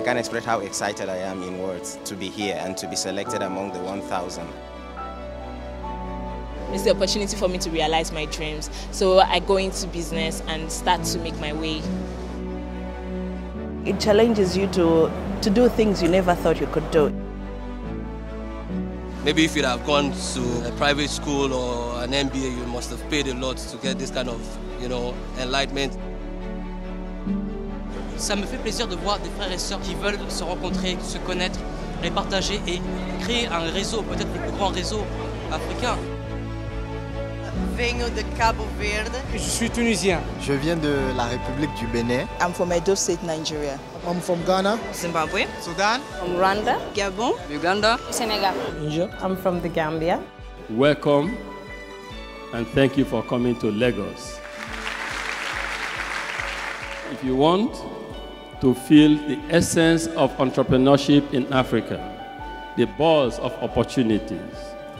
can't express how excited I am in words to be here and to be selected among the 1,000. It's the opportunity for me to realize my dreams. So I go into business and start to make my way. It challenges you to do things you never thought you could do. Maybe if you'd have gone to a private school or an MBA, you must have paid a lot to get this kind of, enlightenment. Ça me fait plaisir de voir des frères et sœurs qui veulent se rencontrer, se connaître, les partager et créer un réseau, peut-être le plus grand réseau africain. Venho de Cabo Verde. Je suis tunisien. Je viens de la République du Bénin. I'm from Edo State, Nigeria. I'm from Ghana. Zimbabwe. Sudan. From Rwanda. Gabon. Uganda. Senegal. I'm from the Gambia. Welcome and thank you for coming to Lagos. If you want to feel the essence of entrepreneurship in Africa, the buzz of opportunities,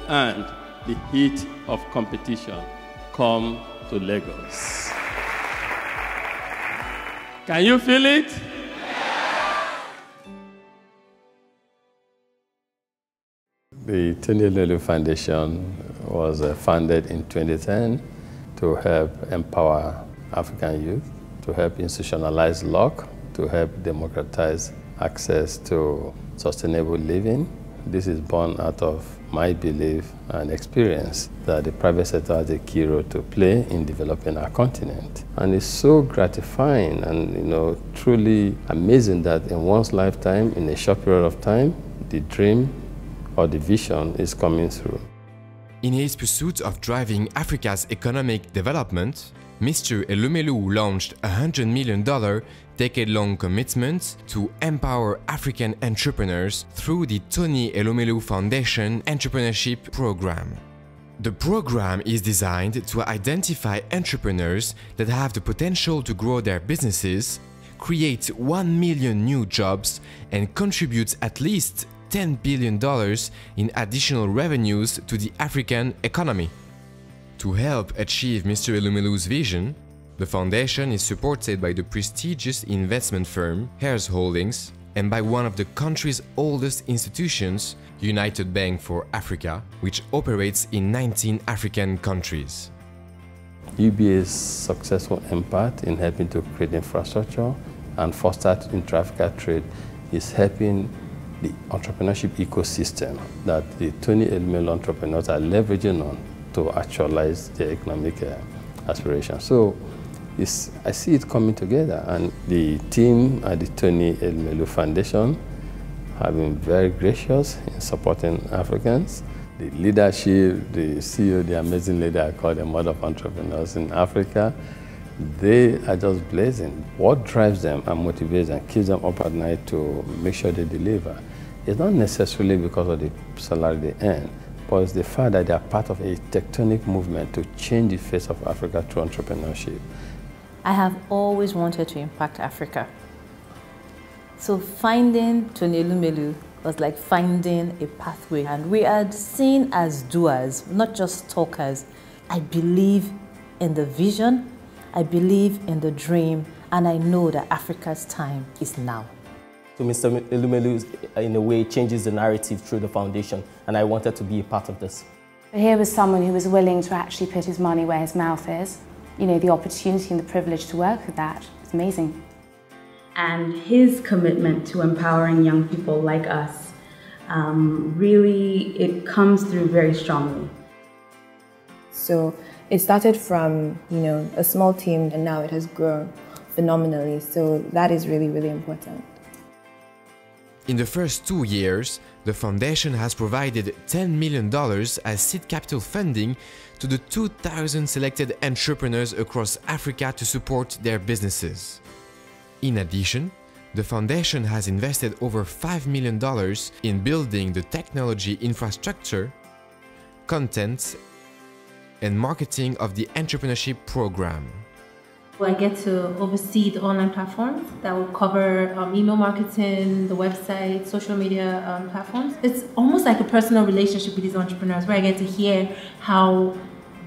and the heat of competition, come to Lagos. Can you feel it? The Tony Elumelu Foundation was founded in 2010 to help empower African youth, to help institutionalize luck, to help democratize access to sustainable living. This is born out of my belief and experience that the private sector has a key role to play in developing our continent. And it's so gratifying and truly amazing that in one's lifetime, in a short period of time, the dream or the vision is coming through. In his pursuit of driving Africa's economic development, Mr. Elumelu launched a $100 million decade-long commitment to empower African entrepreneurs through the Tony Elumelu Foundation Entrepreneurship Program. The program is designed to identify entrepreneurs that have the potential to grow their businesses, create 1 million new jobs, and contribute at least $10 billion in additional revenues to the African economy. To help achieve Mr. Elumelu's vision, the foundation is supported by the prestigious investment firm Heirs Holdings and by one of the country's oldest institutions, United Bank for Africa, which operates in 19 African countries. UBA's successful impact in helping to create infrastructure and foster intra-Africa trade is helping the entrepreneurship ecosystem that the Tony Elumelu entrepreneurs are leveraging on to actualize their economic aspirations. So I see it coming together, and the team at the Tony Elumelu Foundation have been very gracious in supporting Africans. The leadership, the CEO, the amazing lady I call the mother of entrepreneurs in Africa, they are just blazing. What drives them and motivates them, keeps them up at night to make sure they deliver, it's not necessarily because of the salary they earn, but it's the fact that they are part of a tectonic movement to change the face of Africa through entrepreneurship. I have always wanted to impact Africa. So finding Tony Elumelu was like finding a pathway, and we are seen as doers, not just talkers. I believe in the vision, I believe in the dream, and I know that Africa's time is now. So Mr. Elumelu, in a way, changes the narrative through the foundation, and I wanted to be a part of this. Here was someone who was willing to actually put his money where his mouth is. The opportunity and the privilege to work with that is amazing. And his commitment to empowering young people like us, really, it comes through very strongly. So it started from, a small team, and now it has grown phenomenally. So that is really, really important. In the first 2 years, the foundation has provided $10 million as seed capital funding to the 2,000 selected entrepreneurs across Africa to support their businesses. In addition, the foundation has invested over $5 million in building the technology infrastructure, content, and marketing of the entrepreneurship program. I get to oversee the online platforms that will cover email marketing, the website, social media platforms. It's almost like a personal relationship with these entrepreneurs where I get to hear how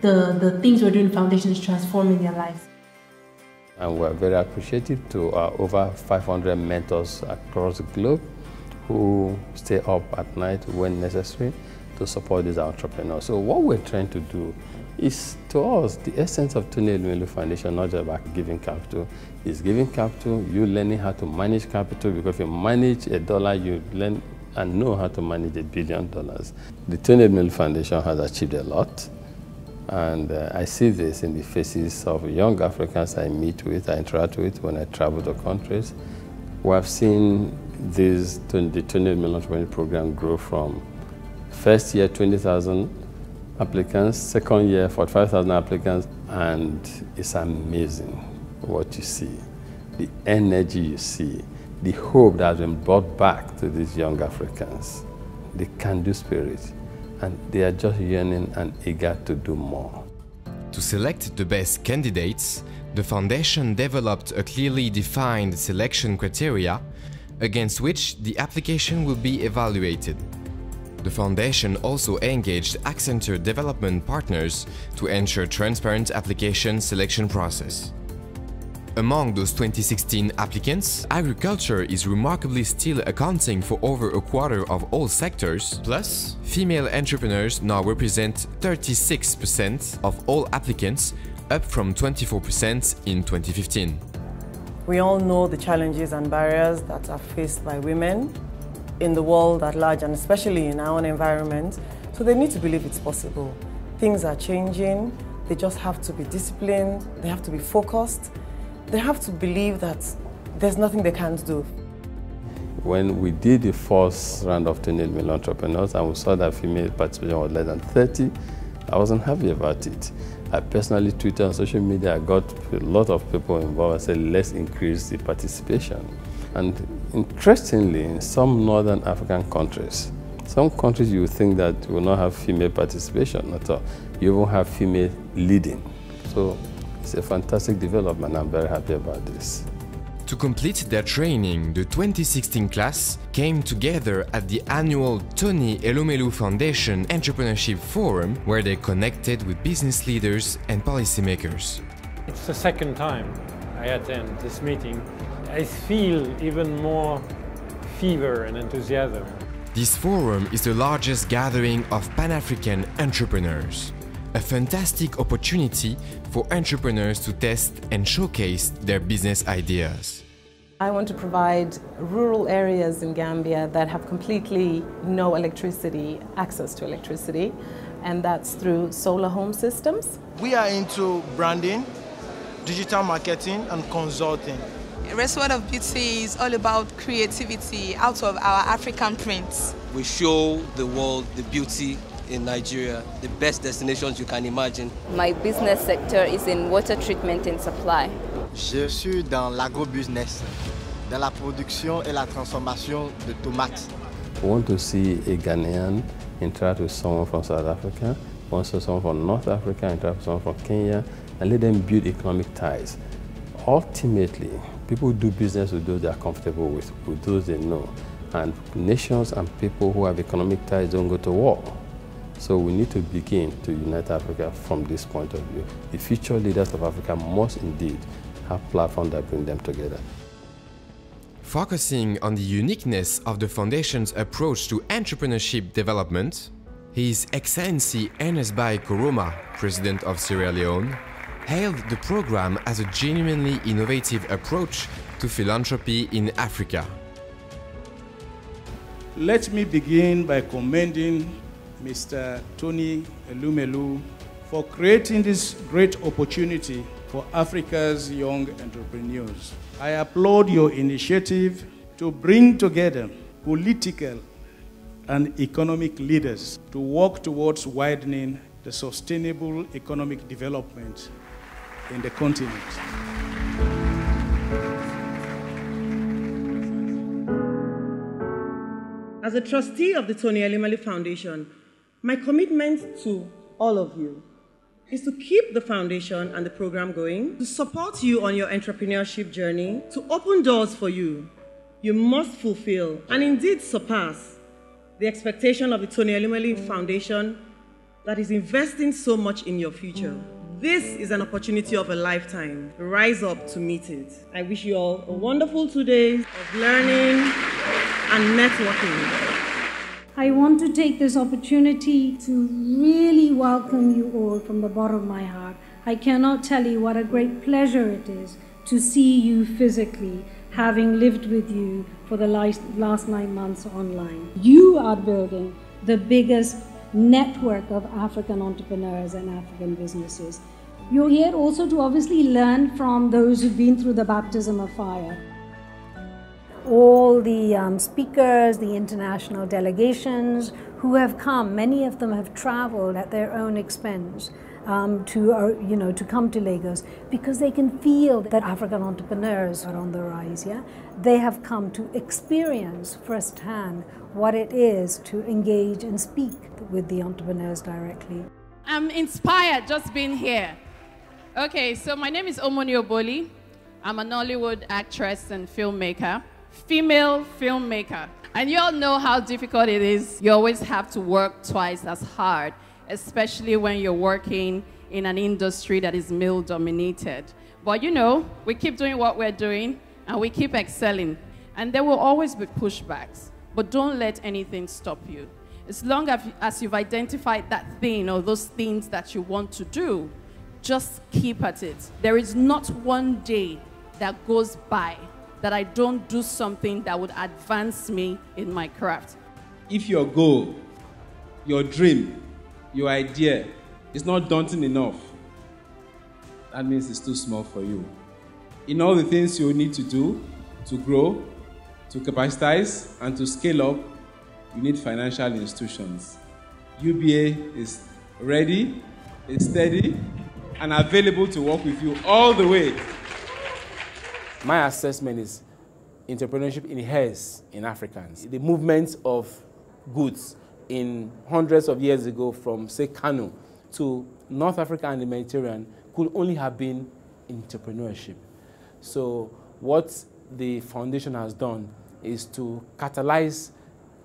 the things we're doing in the foundation is transforming their lives. And we're very appreciative to our over 500 mentors across the globe who stay up at night when necessary to support these entrepreneurs. So what we're trying to do is, to us, the essence of Tony Elumelu Foundation, not just about giving capital, is giving capital, you learning how to manage capital, because if you manage $1, you learn and know how to manage $1 billion. The Tony Elumelu Foundation has achieved a lot. And I see this in the faces of young Africans I meet with, I interact with when I travel to countries. We have seen the Tony Elumelu Entrepreneurial Program grow from first year 20,000 applicants, second year 45,000 applicants, and it's amazing what you see, the energy you see, the hope that has been brought back to these young Africans, the can-do spirit. And they are just yearning and eager to do more. To select the best candidates, the foundation developed a clearly defined selection criteria against which the application will be evaluated. The foundation also engaged Accenture development partners to ensure transparent application selection process. Among those 2016 applicants, agriculture is remarkably still accounting for over a quarter of all sectors, plus female entrepreneurs now represent 36% of all applicants, up from 24% in 2015. We all know the challenges and barriers that are faced by women in the world at large, and especially in our own environment, so they need to believe it's possible. Things are changing, they just have to be disciplined, they have to be focused. They have to believe that there's nothing they can't do. When we did the first round of 28 million entrepreneurs and we saw that female participation was less than 30, I wasn't happy about it. I personally tweeted on social media, I got a lot of people involved. I said, let's increase the participation. And interestingly, in some northern African countries, some countries you would think that will not have female participation at all. You won't have female leading. So it's a fantastic development. I'm very happy about this. To complete their training, the 2016 class came together at the annual Tony Elumelu Foundation Entrepreneurship Forum, where they connected with business leaders and policymakers. It's the second time I attend this meeting. I feel even more fever and enthusiasm. This forum is the largest gathering of Pan-African entrepreneurs. A fantastic opportunity for entrepreneurs to test and showcase their business ideas. I want to provide rural areas in Gambia that have completely no electricity, access to electricity, and that's through solar home systems. We are into branding, digital marketing, and consulting. Restaurant of Beauty is all about creativity out of our African prints. We show the world the beauty in Nigeria, the best destinations you can imagine. My business sector is in water treatment and supply. Je suis dans l'agro-business, dans la production et la transformation de tomates. We want to see a Ghanaian interact with someone from South Africa, also someone from North Africa interact with someone from Kenya, and let them build economic ties. Ultimately, people do business with those they are comfortable with those they know. And nations and people who have economic ties don't go to war. So we need to begin to unite Africa from this point of view. The future leaders of Africa must indeed have platforms that bring them together. Focusing on the uniqueness of the Foundation's approach to entrepreneurship development, His Excellency Ernest Bai Koroma, President of Sierra Leone, hailed the program as a genuinely innovative approach to philanthropy in Africa. Let me begin by commending Mr. Tony Elumelu for creating this great opportunity for Africa's young entrepreneurs. I applaud your initiative to bring together political and economic leaders to work towards widening the sustainable economic development in the continent. As a trustee of the Tony Elumelu Foundation, my commitment to all of you is to keep the foundation and the program going, to support you on your entrepreneurship journey, to open doors for you. You must fulfill and indeed surpass the expectation of the Tony Elumelu Foundation that is investing so much in your future. This is an opportunity of a lifetime. Rise up to meet it. I wish you all a wonderful 2 days of learning and networking. I want to take this opportunity to really welcome you all from the bottom of my heart. I cannot tell you what a great pleasure it is to see you physically, having lived with you for the last 9 months online. You are building the biggest network of African entrepreneurs and African businesses. You're here also to obviously learn from those who've been through the baptism of fire. All the speakers, the international delegations who have come, many of them have traveled at their own expense to come to Lagos because they can feel that African entrepreneurs are on the rise. Yeah, they have come to experience firsthand what it is to engage and speak with the entrepreneurs directly. I'm inspired just being here. Okay, so my name is Omoni Oboli. I'm a Nollywood actress and filmmaker. Female filmmaker. And you all know how difficult it is. You always have to work twice as hard, especially when you're working in an industry that is male-dominated. But you know, we keep doing what we're doing, and we keep excelling. And there will always be pushbacks, but don't let anything stop you. As long as you've identified that thing or those things that you want to do, just keep at it. There is not one day that goes by that I don't do something that would advance me in my craft. If your goal, your dream, your idea is not daunting enough, that means it's too small for you. In all the things you need to do to grow, to capacitize, and to scale up, you need financial institutions. UBA is ready, is steady, and available to work with you all the way. My assessment is entrepreneurship inheres in Africans. The movement of goods in hundreds of years ago from, say, Kano to North Africa and the Mediterranean could only have been entrepreneurship. So what the foundation has done is to catalyze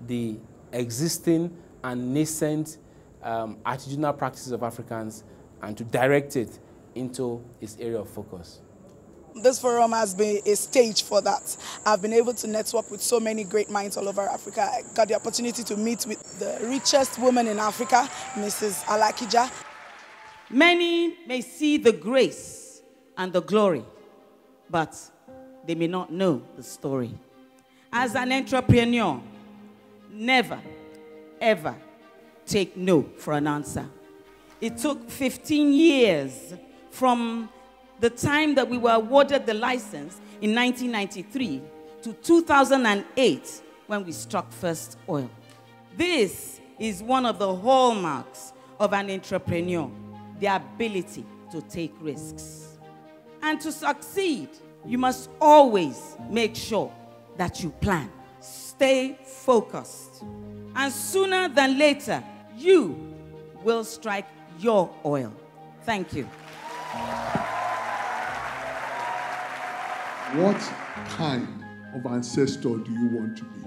the existing and nascent artisanal practices of Africans and to direct it into its area of focus. This forum has been a stage for that. I've been able to network with so many great minds all over Africa. I got the opportunity to meet with the richest woman in Africa, Mrs. Alakija. Many may see the grace and the glory, but they may not know the story. As an entrepreneur, never, ever take no for an answer. It took 15 years from the time that we were awarded the license in 1993 to 2008 when we struck first oil. This is one of the hallmarks of an entrepreneur, the ability to take risks. And to succeed, you must always make sure that you plan. Stay focused. And sooner than later, you will strike your oil. Thank you. What kind of ancestor do you want to be?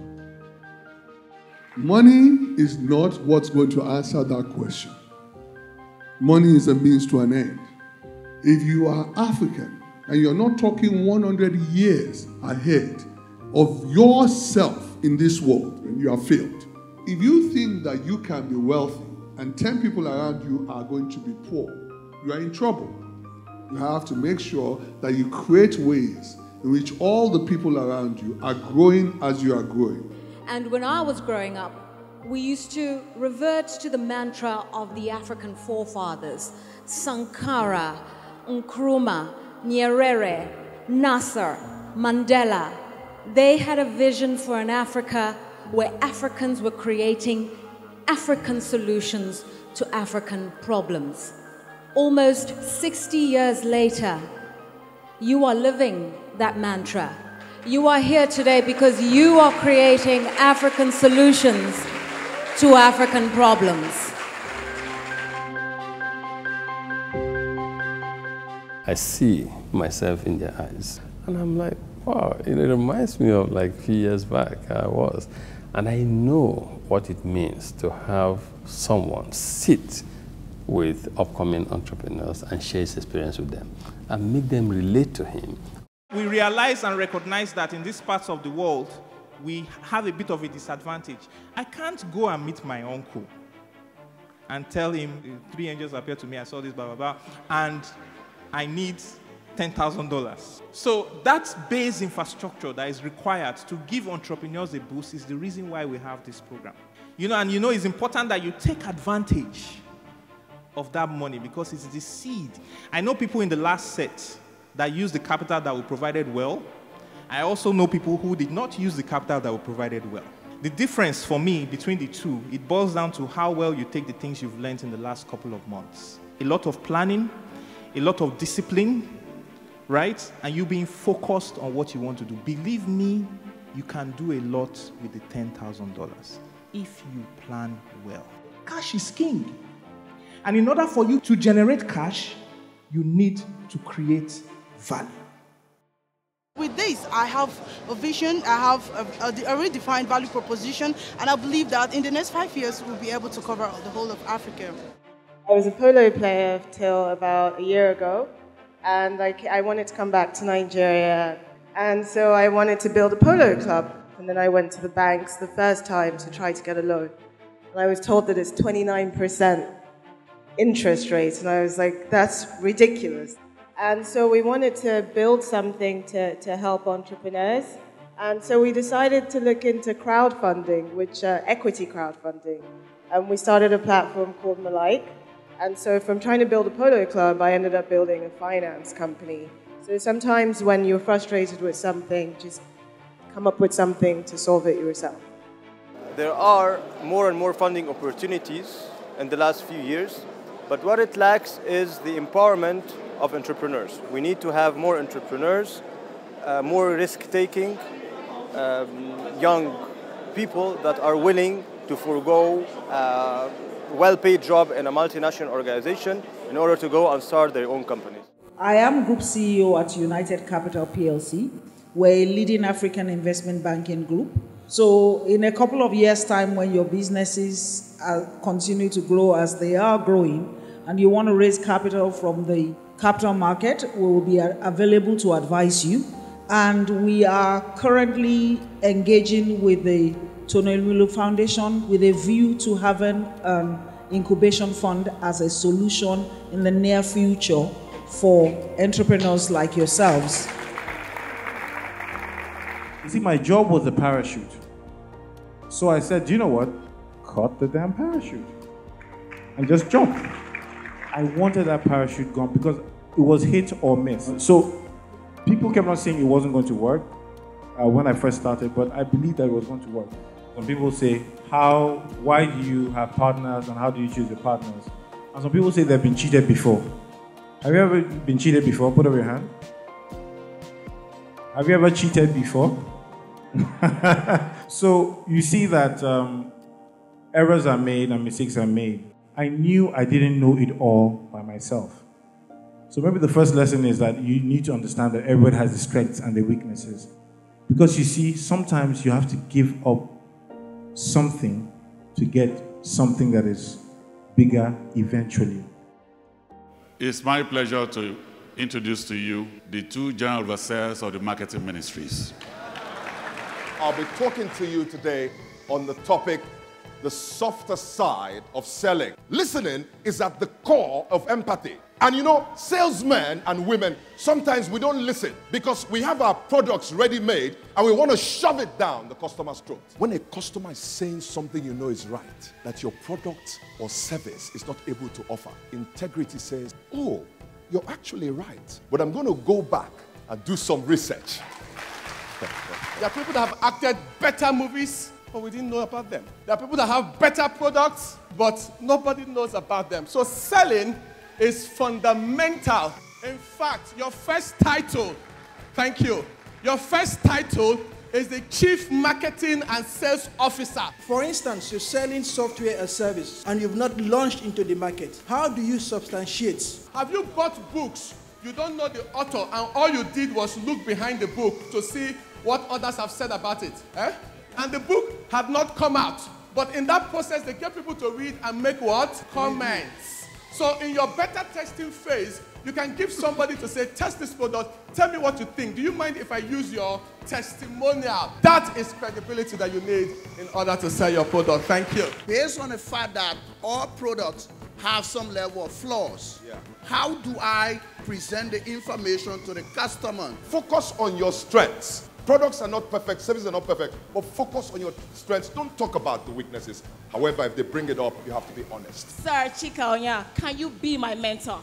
Money is not what's going to answer that question. Money is a means to an end. If you are African and you're not talking 100 years ahead of yourself in this world, then you have failed. If you think that you can be wealthy and 10 people around you are going to be poor, you are in trouble. You have to make sure that you create ways in which all the people around you are growing as you are growing. And when I was growing up, we used to revert to the mantra of the African forefathers, Sankara, Nkrumah, Nyerere, Nasser, Mandela. They had a vision for an Africa where Africans were creating African solutions to African problems. Almost 60 years later, you are living that mantra. You are here today because you are creating African solutions to African problems. I see myself in their eyes. And I'm like, wow, it reminds me of like a few years back I was. And I know what it means to have someone sit with upcoming entrepreneurs and share his experience with them and make them relate to him. We realize and recognize that in these parts of the world, we have a bit of a disadvantage. I can't go and meet my uncle and tell him, 3 angels appeared to me, I saw this, blah, blah, blah, and I need $10,000. So that base infrastructure that is required to give entrepreneurs a boost is the reason why we have this program. And it's important that you take advantage of that money because it's the seed. I know people in the last set that used the capital that we provided well. I also know people who did not use the capital that we provided well. The difference for me between the two, it boils down to how well you take the things you've learned in the last couple of months. A lot of planning, a lot of discipline, right? And you being focused on what you want to do. Believe me, you can do a lot with the $10,000 if you plan well. Cash is king. And in order for you to generate cash, you need to create value. With this, I have a vision, I have a already defined value proposition, and I believe that in the next 5 years, we'll be able to cover the whole of Africa. I was a polo player till about a year ago, and I wanted to come back to Nigeria, and so I wanted to build a polo club, and then I went to the banks the first time to try to get a loan, and I was told that it's 29% interest rate, and I was like, that's ridiculous. And so we wanted to build something to help entrepreneurs. And so we decided to look into crowdfunding, which equity crowdfunding. And we started a platform called Malike. And so from trying to build a polo club, I ended up building a finance company. So sometimes when you're frustrated with something, just come up with something to solve it yourself. There are more and more funding opportunities in the last few years, but what it lacks is the empowerment of entrepreneurs. We need to have more entrepreneurs, more risk-taking, young people that are willing to forego a well-paid job in a multinational organization in order to go and start their own companies. I am Group CEO at United Capital PLC. We're a leading African investment banking group. So in a couple of years' time, when your businesses continue to grow as they are growing, and you want to raise capital from the capital market, we will be available to advise you. And we are currently engaging with the Tony Elumelu Foundation with a view to having an incubation fund as a solution in the near future for entrepreneurs like yourselves. You see, my job was a parachute. So I said, you know what? Cut the damn parachute and just jump. I wanted that parachute gone because it was hit or miss. So people kept on saying it wasn't going to work when I first started, but I believed that it was going to work. Some people say, why do you have partners and how do you choose your partners? And some people say they've been cheated before. Have you ever been cheated before? Put up your hand. Have you ever cheated before? So you see that errors are made and mistakes are made. I knew I didn't know it all by myself. So maybe the first lesson is that you need to understand that everybody has the strengths and the weaknesses. Because you see, sometimes you have to give up something to get something that is bigger eventually. It's my pleasure to introduce to you the two general overseers of the marketing ministries. I'll be talking to you today on the topic, the softer side of selling. Listening is at the core of empathy. And you know, salesmen and women, sometimes we don't listen because we have our products ready-made and we want to shove it down the customer's throat. When a customer is saying something you know is right, that your product or service is not able to offer, integrity says, oh, you're actually right, but I'm going to go back and do some research. There are people that have acted better movies, but we didn't know about them. There are people that have better products, but nobody knows about them. So selling is fundamental. In fact, your first title, thank you, your first title is the Chief Marketing and Sales Officer. For instance, you're selling software as service and you've not launched into the market. How do you substantiate? Have you bought books? You don't know the author and all you did was look behind the book to see what others have said about it. And the book had not come out. But in that process, they get people to read and make what? Comments. So in your beta testing phase, you can give somebody to say, test this product, tell me what you think. Do you mind if I use your testimonial? That is credibility that you need in order to sell your product. Thank you. Based on the fact that all products have some level of flaws, how do I present the information to the customer? Focus on your strengths. Products are not perfect, services are not perfect, but focus on your strengths. Don't talk about the weaknesses. However, if they bring it up, you have to be honest. Sir Chika Onya, can you be my mentor?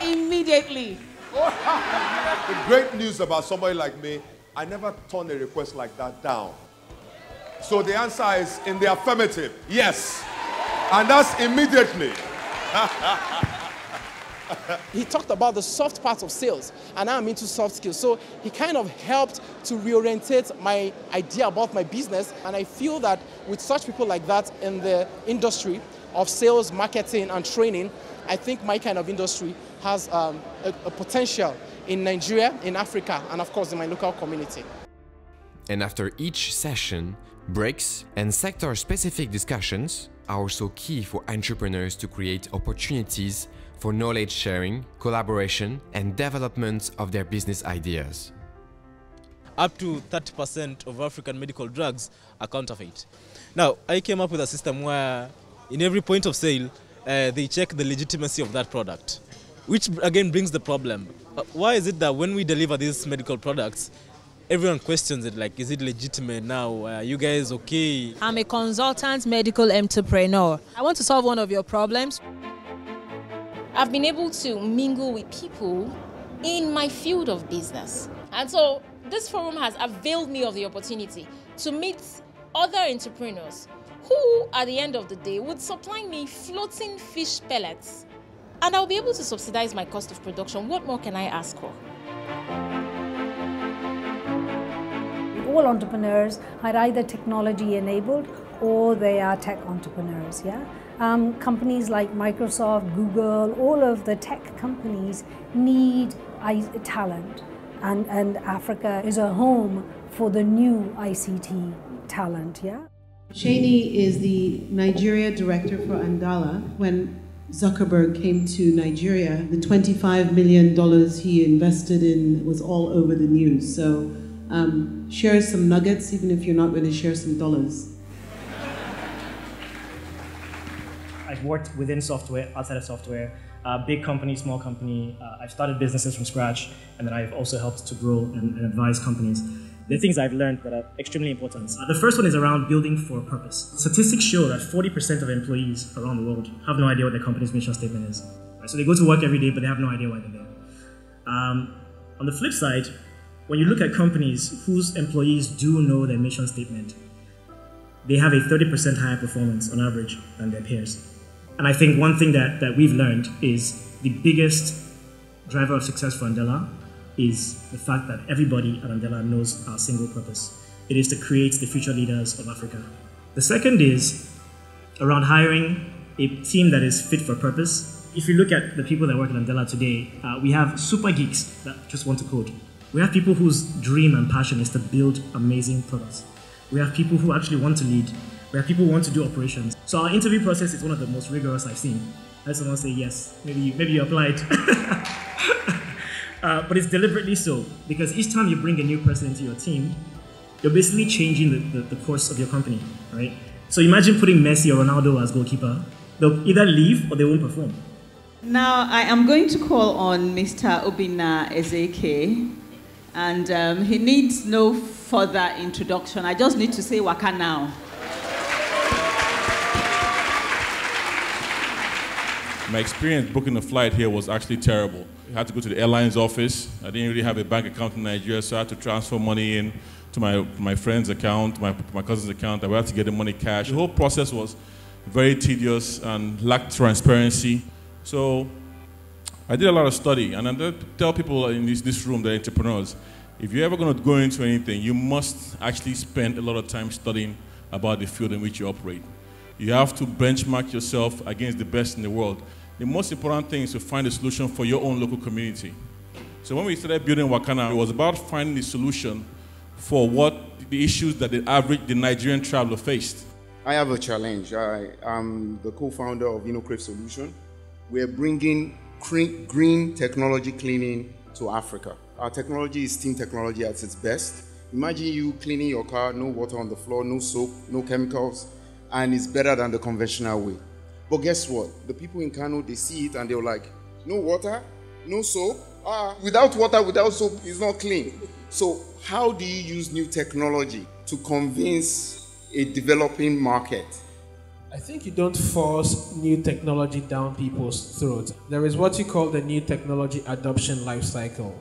Immediately. The great news about somebody like me, I never turn a request like that down. So the answer is in the affirmative, yes. And that's immediately. He talked about the soft part of sales, and I'm into soft skills. So he kind of helped to reorientate my idea about my business, and I feel that with such people like that in the industry of sales, marketing, and training, I think my kind of industry has a potential in Nigeria, in Africa, and of course in my local community. And after each session, breaks and sector-specific discussions are also key for entrepreneurs to create opportunities for knowledge sharing, collaboration, and development of their business ideas. Up to 30% of African medical drugs are counterfeit. Now, I came up with a system where in every point of sale, they check the legitimacy of that product, which again brings the problem. Why is it that when we deliver these medical products, everyone questions it, like, is it legitimate now? Are you guys okay? I'm a consultant medical entrepreneur. I want to solve one of your problems. I've been able to mingle with people in my field of business. And so this forum has availed me of the opportunity to meet other entrepreneurs who, at the end of the day, would supply me floating fish pellets. And I'll be able to subsidize my cost of production. What more can I ask for? All entrepreneurs are either technology enabled or they are tech entrepreneurs, yeah? Companies like Microsoft, Google, all of the tech companies need talent, and Africa is a home for the new ICT talent, yeah? Cheney is the Nigeria director for Andala. When Zuckerberg came to Nigeria, the $25 million he invested in was all over the news. So share some nuggets, even if you're not going to share some dollars. I've worked within software, outside of software, big company, small company. I've started businesses from scratch, and then I've also helped to grow and advise companies. There are things I've learned that are extremely important. The first one is around building for a purpose. Statistics show that 40% of employees around the world have no idea what their company's mission statement is. Right? So they go to work every day, but they have no idea why they're there. On the flip side, when you look at companies whose employees do know their mission statement, they have a 30% higher performance on average than their peers. And I think one thing that we've learned is the biggest driver of success for Andela is the fact that everybody at Andela knows our single purpose. It is to create the future leaders of Africa. The second is around hiring a team that is fit for purpose. If you look at the people that work at Andela today, we have super geeks that just want to code. We have people whose dream and passion is to build amazing products. We have people who actually want to lead. We have people who want to do operations. So our interview process is one of the most rigorous I've seen. I just want to say yes, maybe you applied. But it's deliberately so, because each time you bring a new person into your team, you're basically changing the course of your company, right? So imagine putting Messi or Ronaldo as goalkeeper. They'll either leave or they won't perform. Now, I am going to call on Mr. Obinna Ezeke, and he needs no further introduction. I just need to say waka now. My experience booking a flight here was actually terrible. I had to go to the airline's office. I didn't really have a bank account in Nigeria, so I had to transfer money in to my friend's account, my cousin's account. I had to get the money cash. The whole process was very tedious and lacked transparency. So I did a lot of study, and I tell people in this room, the entrepreneurs, if you're ever going to go into anything, you must actually spend a lot of time studying about the field in which you operate. You have to benchmark yourself against the best in the world. The most important thing is to find a solution for your own local community. So when we started building Wakana, it was about finding the solution for what the issues that the Nigerian traveler faced. I have a challenge. I am the co-founder of InnoCrave Solution. we're bringing green technology cleaning to Africa. Our technology is steam technology at its best. Imagine you cleaning your car, no water on the floor, no soap, no chemicals, and it's better than the conventional way. But guess what? The people in Kano, they see it and they're like, no water, no soap. Without water, without soap, it's not clean. So how do you use new technology to convince a developing market? I think you don't force new technology down people's throats. There is what you call the new technology adoption life cycle.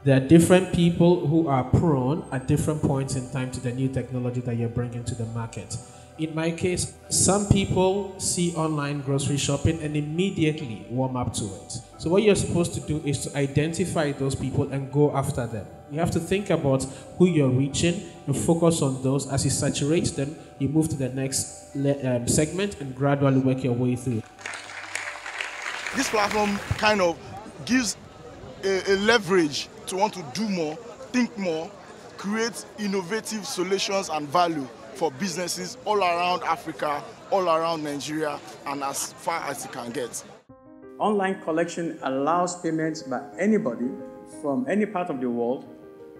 There are different people who are prone at different points in time to the new technology that you're bringing to the market. In my case, some people see online grocery shopping and immediately warm up to it. So what you're supposed to do is to identify those people and go after them. You have to think about who you're reaching and focus on those. As you saturate them, you move to the next segment and gradually work your way through. This platform kind of gives a leverage to want to do more, think more, create innovative solutions and value for businesses all around Africa, all around Nigeria, and as far as it can get. Online collection allows payments by anybody from any part of the world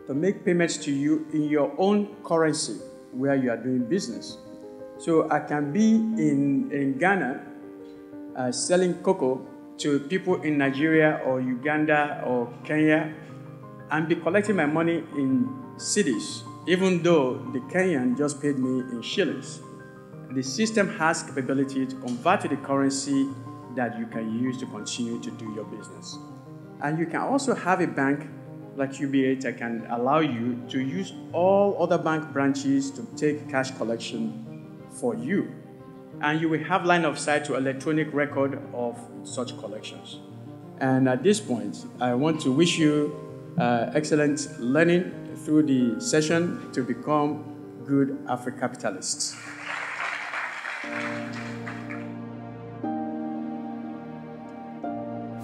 to make payments to you in your own currency where you are doing business. So I can be in Ghana selling cocoa to people in Nigeria or Uganda or Kenya and be collecting my money in cedis, even though the Kenyan just paid me in shillings. The system has capability to convert to the currency that you can use to continue to do your business. And you can also have a bank like UBA that can allow you to use all other bank branches to take cash collection for you. And you will have line of sight to electronic record of such collections. And at this point, I want to wish you excellent learning through the session to become good Afro-capitalists.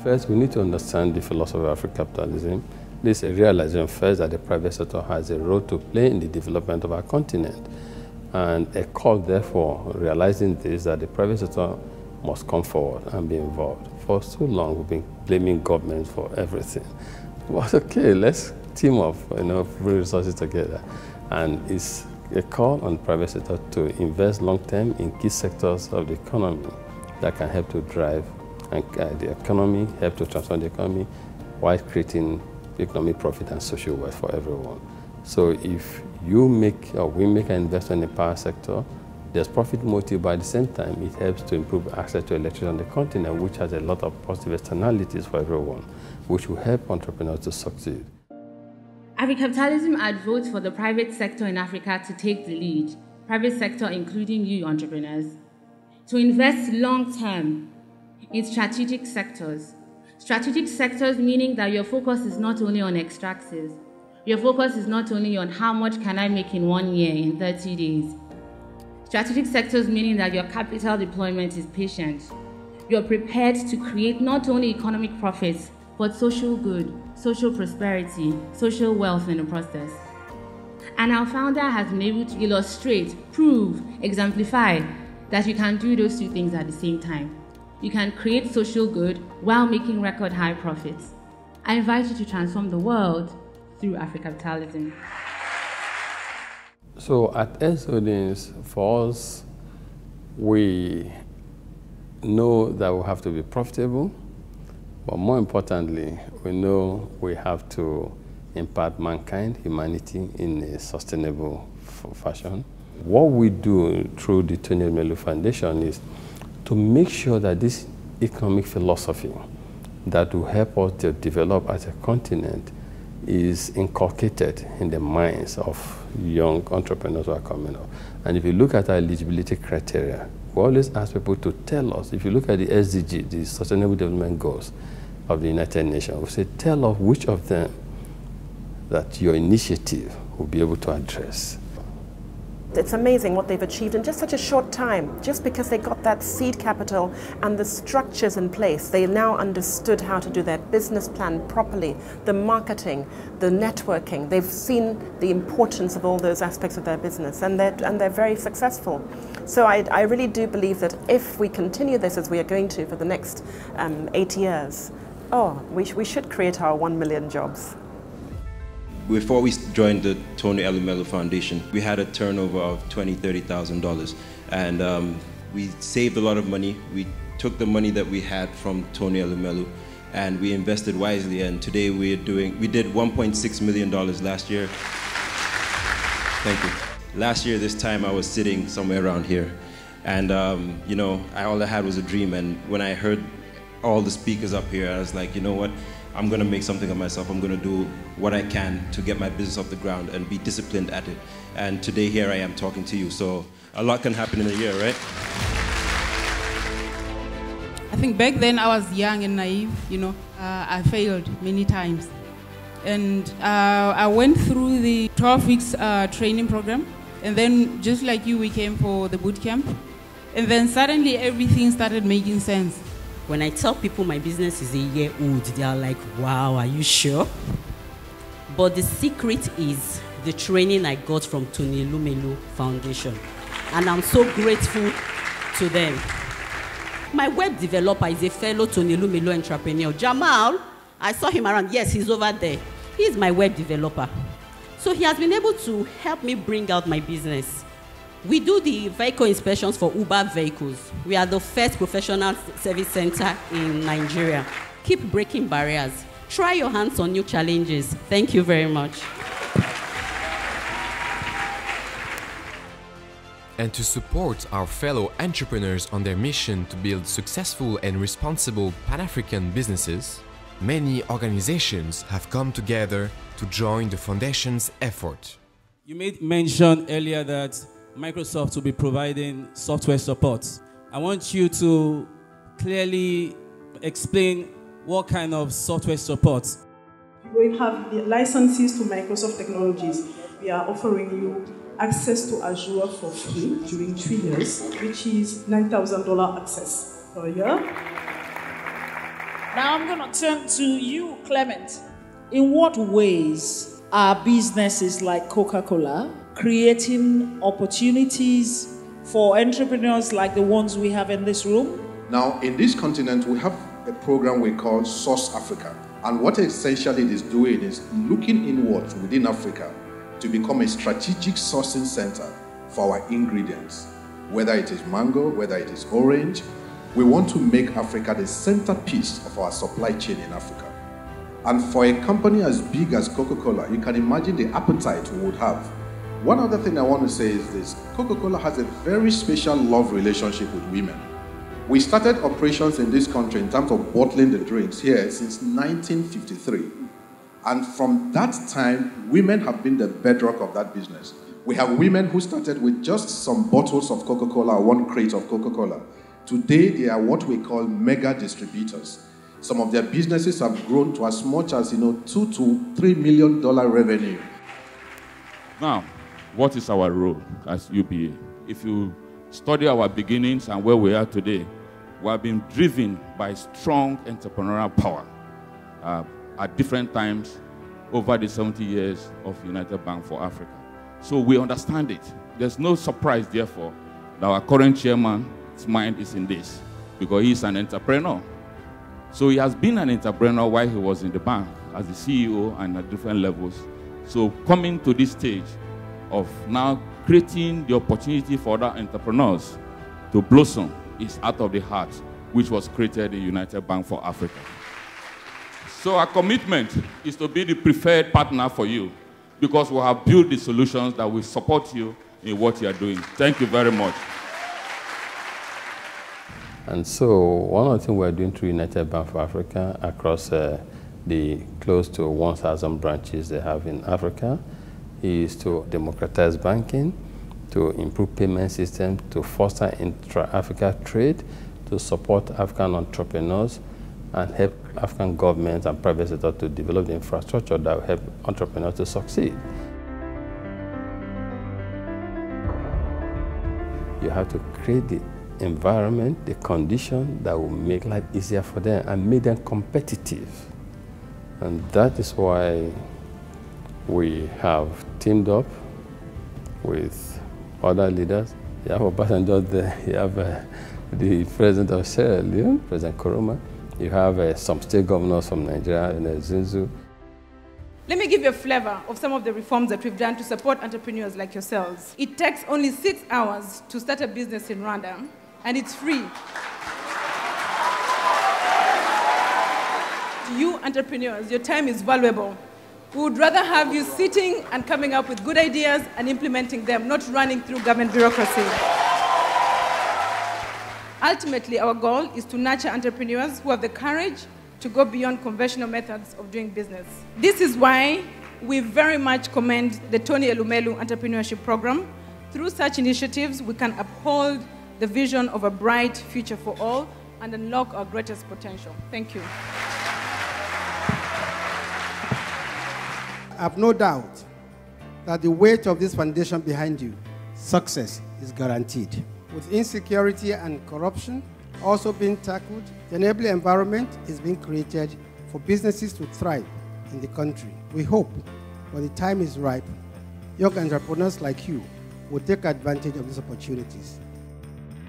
First, we need to understand the philosophy of Afro-capitalism. This is a realization first that the private sector has a role to play in the development of our continent. And a call, therefore, realizing this, that the private sector must come forward and be involved. For so long, we've been blaming governments for everything. But okay, let's team up, bring resources together. And it's a call on the private sector to invest long-term in key sectors of the economy that can help to drive the economy, help to transform the economy, while creating economic profit and social wealth for everyone. So if you make or we make an investment in the power sector, there's profit motive, but at the same time, it helps to improve access to electricity on the continent, which has a lot of positive externalities for everyone, which will help entrepreneurs to succeed. Afro-capitalism advocates for the private sector in Africa to take the lead, private sector including you entrepreneurs, to invest long-term in strategic sectors. Strategic sectors meaning that your focus is not only on extractives, your focus is not only on how much can I make in 1 year, in 30 days. Strategic sectors meaning that your capital deployment is patient. You're prepared to create not only economic profits, but social good, social prosperity, social wealth in the process. And our founder has been able to illustrate, prove, exemplify that you can do those two things at the same time. You can create social good while making record high profits. I invite you to transform the world through Afro-capitalism. So at S Holdings, for us, we know that we have to be profitable, but more importantly, we know we have to impact mankind, humanity, in a sustainable fashion. What we do through the Tony Elumelu Foundation is to make sure that this economic philosophy that will help us to develop as a continent is inculcated in the minds of young entrepreneurs who are coming up. And if you look at our eligibility criteria, we always ask people to tell us, if you look at the SDG, the Sustainable Development Goals of the United Nations, we say, tell us which of them that your initiative will be able to address. It's amazing what they've achieved in just such a short time. Just because they got that seed capital and the structures in place, they now understood how to do their business plan properly, the marketing, the networking. They've seen the importance of all those aspects of their business, and they're very successful. So I really do believe that if we continue this as we are going to for the next 8 years, we should create our 1 million jobs. Before we joined the Tony Elumelu Foundation, we had a turnover of $20,000, $30,000, and we saved a lot of money. We took the money that we had from Tony Elumelu and we invested wisely, and today we did $1.6 million last year. Thank you. Last year this time I was sitting somewhere around here, and you know, all I had was a dream, and when I heard all the speakers up here, I was like, you know what? I'm going to make something of myself. I'm going to do what I can to get my business off the ground and be disciplined at it. And today, here I am talking to you. So a lot can happen in a year, right? I think back then I was young and naive, you know. I failed many times. And I went through the 12 weeks training program. And then, just like you, we came for the boot camp. And then suddenly everything started making sense. When I tell people my business is a year old, they are like, wow, are you sure? But the secret is the training I got from Tony Elumelu Foundation. And I'm so grateful to them. My web developer is a fellow Tony Elumelu entrepreneur. Jamal, I saw him around. Yes, he's over there. He's my web developer. So he has been able to help me bring out my business. We do the vehicle inspections for Uber vehicles. We are the first professional service center in Nigeria. Keep breaking barriers. Try your hands on new challenges. Thank you very much. And to support our fellow entrepreneurs on their mission to build successful and responsible Pan-African businesses, many organizations have come together to join the Foundation's effort. You made mention earlier that Microsoft will be providing software support. I want you to clearly explain what kind of software support. We have the licenses to Microsoft technologies. We are offering you access to Azure for free during 3 years, which is $9,000 access per year. Now I'm going to turn to you, Clement. In what ways are businesses like Coca-Cola creating opportunities for entrepreneurs like the ones we have in this room? Now, in this continent, we have a program we call Source Africa. And what essentially it is doing is looking inwards within Africa to become a strategic sourcing center for our ingredients. Whether it is mango, whether it is orange, we want to make Africa the centerpiece of our supply chain in Africa. And for a company as big as Coca-Cola, you can imagine the appetite we would have. One other thing I want to say is this: Coca-Cola has a very special love relationship with women. We started operations in this country in terms of bottling the drinks here since 1953. And from that time, women have been the bedrock of that business. We have women who started with just some bottles of Coca-Cola or one crate of Coca-Cola. Today, they are what we call mega distributors. Some of their businesses have grown to as much as, $2 to $3 million revenue. Now, what is our role as UBA? If you study our beginnings and where we are today, we have been driven by strong entrepreneurial power at different times over the 70 years of United Bank for Africa. So we understand it. There's no surprise, therefore, that our current chairman's mind is in this, because he's an entrepreneur. So he has been an entrepreneur while he was in the bank as the CEO and at different levels. So coming to this stage of now creating the opportunity for other entrepreneurs to blossom is out of the heart which was created in United Bank for Africa. So our commitment is to be the preferred partner for you, because we have built the solutions that will support you in what you are doing. Thank you very much. And so one of the things we're doing through United Bank for Africa across the close to 1,000 branches they have in Africa is to democratize banking, to improve payment systems, to foster intra-Africa trade, to support African entrepreneurs, and help African governments and private sector to develop the infrastructure that will help entrepreneurs to succeed. You have to create the environment, the condition that will make life easier for them and make them competitive. And that is why we have teamed up with other leaders. You have Obasanjo there, you have the president of Sierra Leone, President Koroma. You have some state governors from Nigeria, Zinzu. Let me give you a flavor of some of the reforms that we've done to support entrepreneurs like yourselves. It takes only 6 hours to start a business in Rwanda, and it's free. To you entrepreneurs, your time is valuable. We would rather have you sitting and coming up with good ideas and implementing them, not running through government bureaucracy. Ultimately, our goal is to nurture entrepreneurs who have the courage to go beyond conventional methods of doing business. This is why we very much commend the Tony Elumelu Entrepreneurship Program. Through such initiatives, we can uphold the vision of a bright future for all and unlock our greatest potential. Thank you. I have no doubt that the weight of this foundation behind you, success is guaranteed. With insecurity and corruption also being tackled, the enabling environment is being created for businesses to thrive in the country. We hope when the time is ripe, young entrepreneurs like you will take advantage of these opportunities.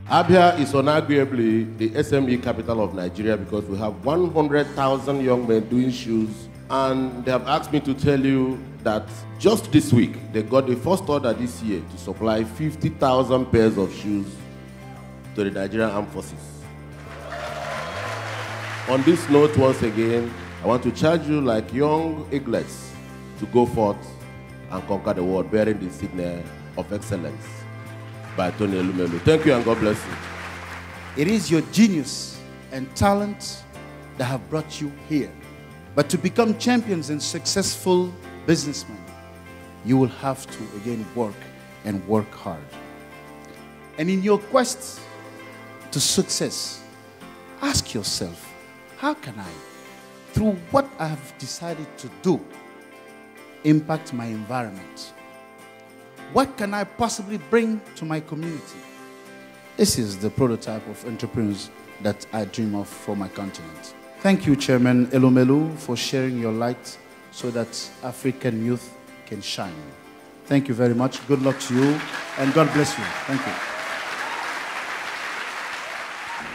Abia is unarguably the SME capital of Nigeria because we have 100,000 young men doing shoes, and they have asked me to tell you that just this week, they got the first order this year to supply 50,000 pairs of shoes to the Nigerian Armed Forces. On this note, once again, I want to charge you like young eaglets to go forth and conquer the world, bearing the signal of excellence by Tony Elumelu. Thank you and God bless you. It is your genius and talent that have brought you here. But to become champions and successful businessmen, you will have to again work and work hard. And in your quest to success, ask yourself, how can I, through what I have decided to do, impact my environment? What can I possibly bring to my community? This is the prototype of entrepreneurs that I dream of for my continent. Thank you, Chairman Elumelu, for sharing your light so that African youth can shine. Thank you very much. Good luck to you, and God bless you. Thank you.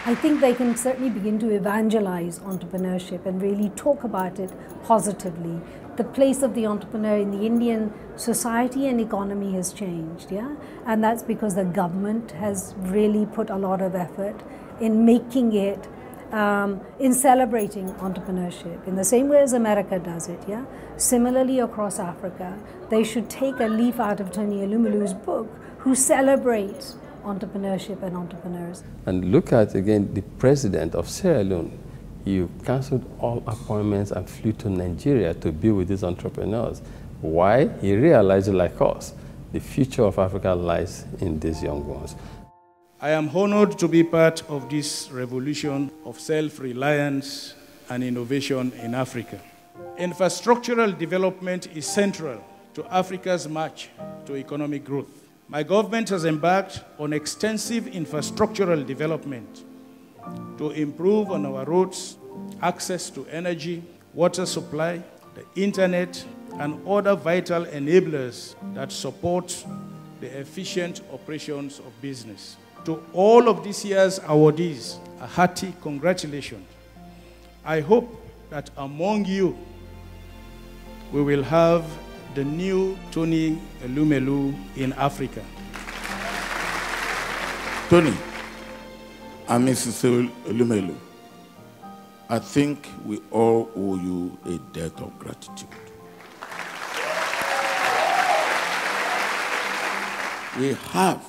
I think they can certainly begin to evangelize entrepreneurship and really talk about it positively. The place of the entrepreneur in the Indian society and economy has changed, yeah? And that's because the government has really put a lot of effort in making it, in celebrating entrepreneurship, in the same way as America does it, yeah? Similarly across Africa, they should take a leaf out of Tony Elumelu's book, who celebrates entrepreneurship and entrepreneurs. And look at, again, the president of Sierra Leone. You cancelled all appointments and flew to Nigeria to be with these entrepreneurs. Why? He realized, like us, the future of Africa lies in these young ones. I am honored to be part of this revolution of self-reliance and innovation in Africa. Infrastructural development is central to Africa's march to economic growth. My government has embarked on extensive infrastructural development to improve on our roads, access to energy, water supply, the internet, and other vital enablers that support the efficient operations of business. To all of this year's awardees, a hearty congratulations. I hope that among you, we will have the new Tony Elumelu in Africa. Tony and Mrs. Elumelu, I think we all owe you a debt of gratitude. We have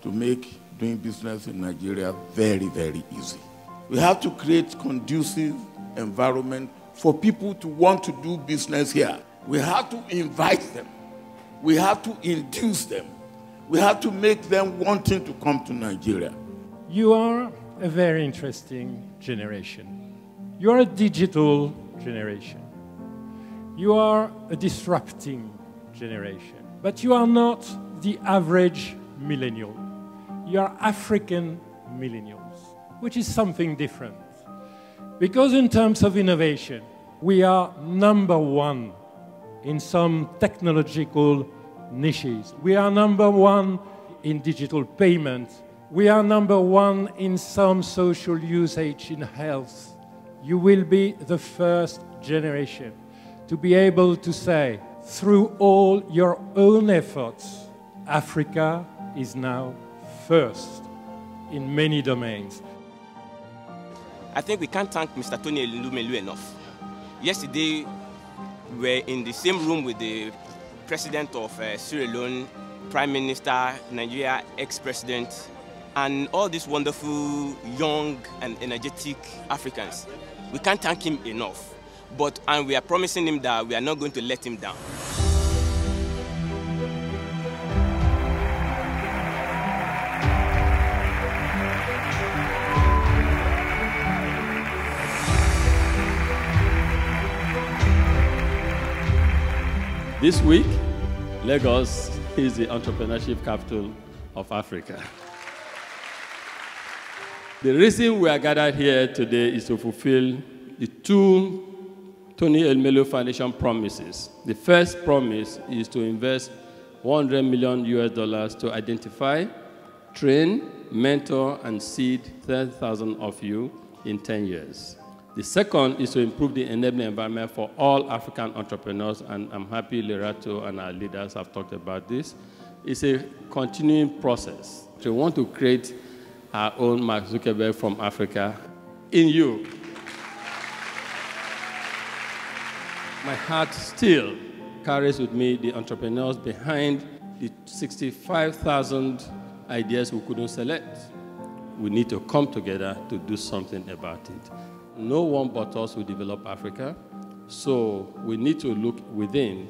to make doing business in Nigeria very, very easy. We have to create conducive environment for people to want to do business here. We have to invite them. We have to induce them. We have to make them wanting to come to Nigeria. You are a very interesting generation. You are a digital generation. You are a disrupting generation. But you are not the average millennial. you're African millennials, which is something different. Because in terms of innovation, we are number one in some technological niches. We are number one in digital payments. We are number one in some social usage in health. You will be the first generation to be able to say, through all your own efforts, Africa is now first in many domains. I think we can't thank Mr. Tony Elumelu enough. Yesterday, we were in the same room with the President of Sierra Leone, Prime Minister, Nigeria, ex-president, and all these wonderful, young and energetic Africans. We can't thank him enough, and we are promising him that we are not going to let him down. This week, Lagos is the entrepreneurship capital of Africa. The reason we are gathered here today is to fulfill the two Tony Elumelu Foundation promises. The first promise is to invest $100 million to identify, train, mentor, and seed 30,000 of you in 10 years. The second is to improve the enabling environment for all African entrepreneurs, and I'm happy Lerato and our leaders have talked about this. It's a continuing process. We want to create our own Mark Zuckerberg from Africa in you. My heart still carries with me the entrepreneurs behind the 65,000 ideas we couldn't select. We need to come together to do something about it. No one but us will develop Africa, so we need to look within,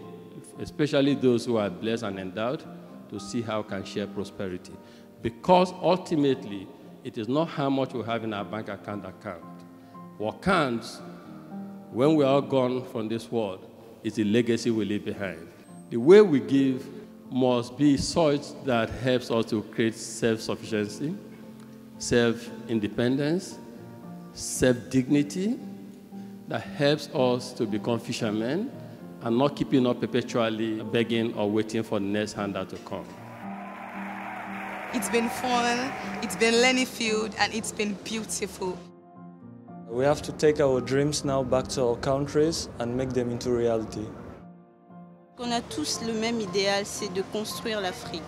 especially those who are blessed and endowed, to see how we can share prosperity. Because ultimately, it is not how much we have in our bank account that counts. What counts, when we're all gone from this world, is the legacy we leave behind. The way we give must be such that helps us to create self-sufficiency, self-independence, self-dignity, that helps us to become fishermen and not keeping up perpetually begging or waiting for the next handout to come. It's been fun, it's been learning-filled, and it's been beautiful. We have to take our dreams now back to our countries and make them into reality. On a tous le même idéal, c'est de construire l'Afrique.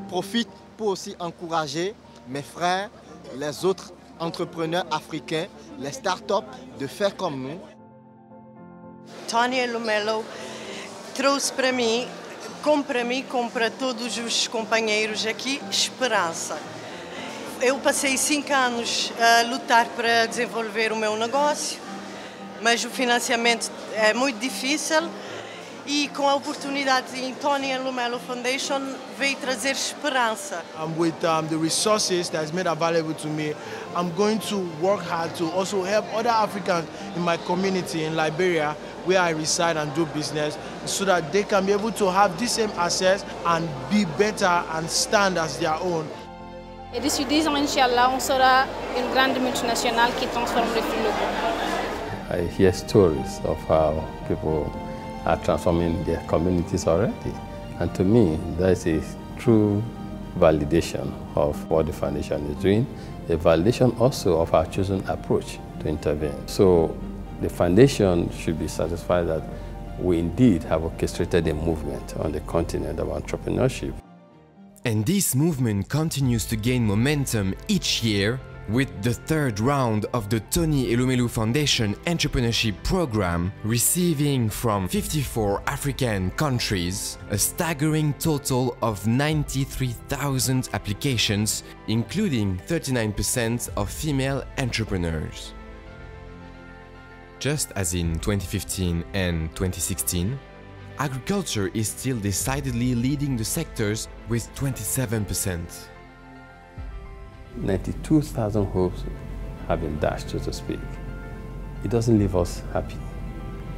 Profite pour aussi encourager mes frères, les autres entrepreneurs africains, les startups, de faire comme nous. Tony Elumelu trouxe para mim, como para todos os companheiros aqui, esperança. Eu passei 5 anos a lutar para desenvolver o meu negócio, mas o financiamento é muito difícil e com a oportunidade em Tony Elumelu Foundation veio trazer esperança. With the resources that's made available to me, I'm going to work hard to also help other Africans in my community in Liberia, where I reside and do business, so that they can be able to have the same access and be better and stand as their own. Et d'ici 10 ans, Inch'Allah, on sera une grande multinationale qui transforme les flux locaux. I hear stories of how people are transforming their communities already. And to me, that's a true validation of what the foundation is doing, a validation also of our chosen approach to intervene. So the foundation should be satisfied that we indeed have orchestrated a movement on the continent of entrepreneurship. And this movement continues to gain momentum each year with the third round of the Tony Elumelu Foundation Entrepreneurship Program, receiving from 54 African countries a staggering total of 93,000 applications, including 39% of female entrepreneurs. Just as in 2015 and 2016, agriculture is still decidedly leading the sectors with 27%. 92,000 hopes have been dashed, so to speak. It doesn't leave us happy.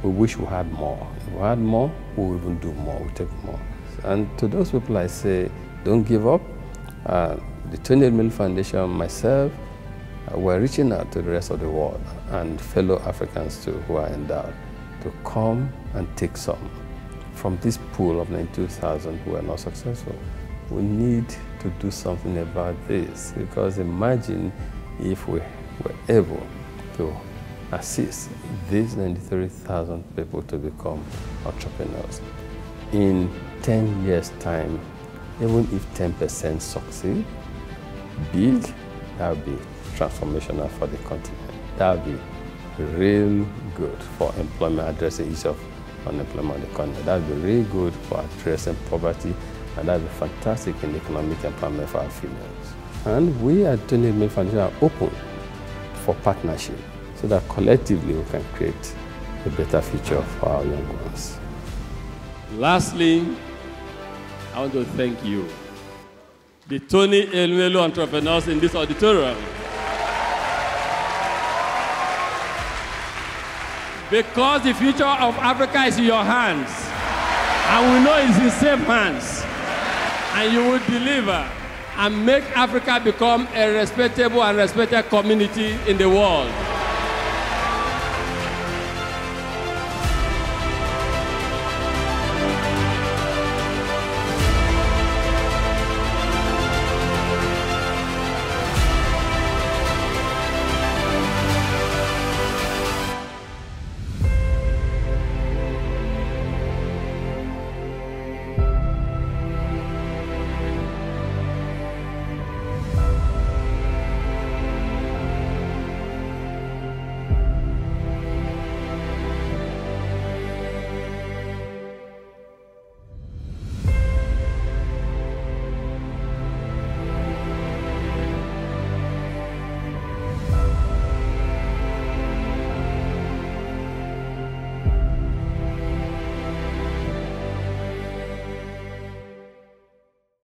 We wish we had more. If we had more, we will even do more, we take more. And to those people I say, don't give up, The Tony Elumelu Foundation, myself, we're reaching out to the rest of the world and fellow Africans too who are endowed to come and take some from this pool of 92,000 who are not successful. We need to do something about this, because imagine if we were able to assist these 93,000 people to become entrepreneurs. In 10 years' time, even if 10% succeed, big, that would be transformational for the continent. That would be real good for employment, addressing issue of unemployment in the continent. That would be really good for addressing poverty, and that would be fantastic in economic empowerment for our females. And we at Tony Elumelu Foundation are open for partnership so that collectively we can create a better future for our young ones. Lastly, I want to thank you, the Tony Elumelu entrepreneurs in this auditorium, because the future of Africa is in your hands, and we know it's in safe hands, and you will deliver and make Africa become a respectable and respected community in the world.